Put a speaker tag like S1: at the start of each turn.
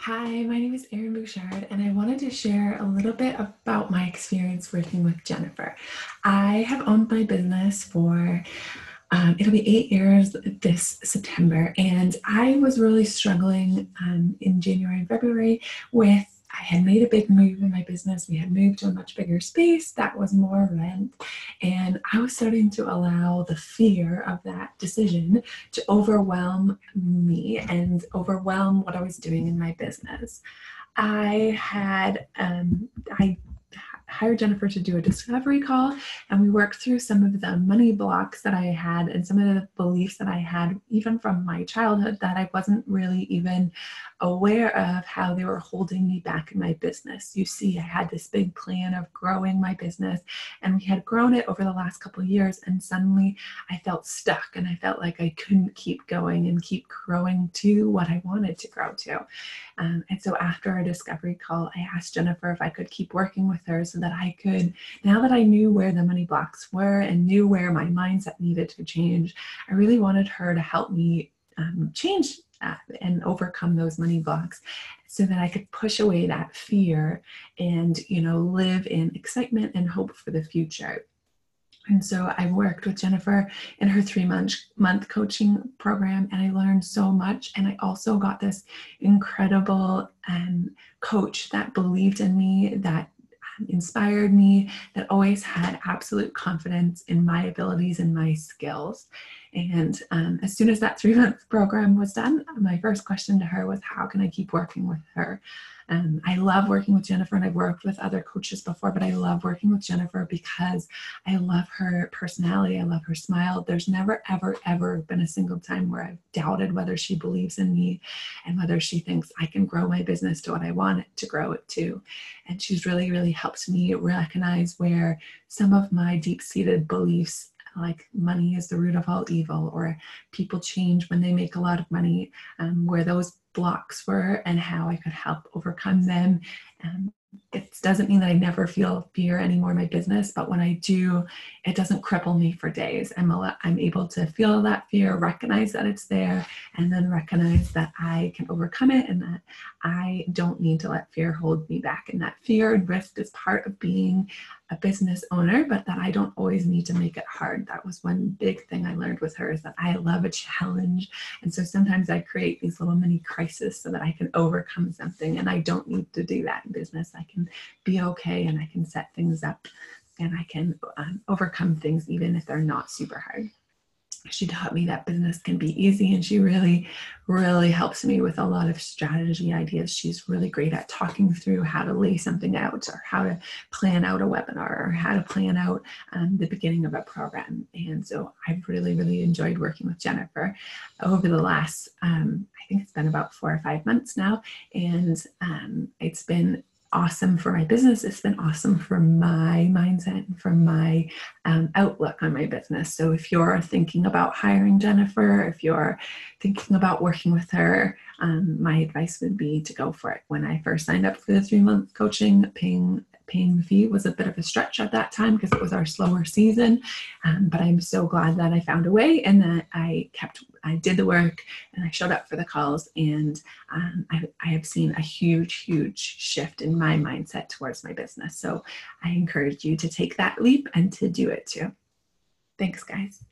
S1: Hi, my name is Erin Bouchard, and I wanted to share a little bit about my experience working with Jennifer. I have owned my business for it'll be 8 years this September, and I was really struggling in January and February with. I had made a big move in my business. We had moved to a much bigger space that was more rent, and I was starting to allow the fear of that decision to overwhelm me and overwhelm what I was doing in my business. I hired Jennifer to do a discovery call, and we worked through some of the money blocks that I had and some of the beliefs that I had even from my childhood that I wasn't really even aware of how they were holding me back in my business. You see, I had this big plan of growing my business, and we had grown it over the last couple of years, and suddenly I felt stuck and I felt like I couldn't keep going and keep growing to what I wanted to grow to. And so after our discovery call, I asked Jennifer if I could keep working with her so that I could, now that I knew where the money blocks were and knew where my mindset needed to change, I really wanted her to help me change and overcome those money blocks so that I could push away that fear and, live in excitement and hope for the future. And so I worked with Jennifer in her 3-month coaching program, and I learned so much. And I also got this incredible coach that believed in me, that inspired me, that always had absolute confidence in my abilities and my skills. And as soon as that 3-month program was done, my first question to her was, how can I keep working with her? I love working with Jennifer, and I've worked with other coaches before, but I love working with Jennifer because I love her personality. I love her smile. There's never, ever, ever been a single time where I've doubted whether she believes in me and whether she thinks I can grow my business to what I want it to grow it to. And she's really, really helped me recognize where some of my deep-seated beliefs, like money is the root of all evil, or people change when they make a lot of money, where those blocks were and how I could help overcome them. It doesn't mean that I never feel fear anymore in my business, but when I do, it doesn't cripple me for days. I'm able to feel that fear, recognize that it's there, and then recognize that I can overcome it and that I don't need to let fear hold me back. And that fear and risk is part of being a business owner, but that I don't always need to make it hard. That was one big thing I learned with her, is that I love a challenge. And so sometimes I create these little mini crises so that I can overcome something, and I don't need to do that in business. I can be okay, and I can set things up, and I can overcome things even if they're not super hard. She taught me that business can be easy, and she really, really helps me with a lot of strategy ideas. She's really great at talking through how to lay something out, or how to plan out a webinar, or how to plan out the beginning of a program. And so I've really, really enjoyed working with Jennifer over the last, I think it's been about 4 or 5 months now, and it's been awesome for my business. It's been awesome for my mindset and for my outlook on my business. So if you're thinking about hiring Jennifer, if you're thinking about working with her, my advice would be to go for it. When I first signed up for the 3-month coaching, paying the fee was a bit of a stretch at that time because it was our slower season. But I'm so glad that I found a way, and that I did the work, and I showed up for the calls, and I have seen a huge, huge shift in my mindset towards my business. So I encourage you to take that leap and to do it too. Thanks, guys.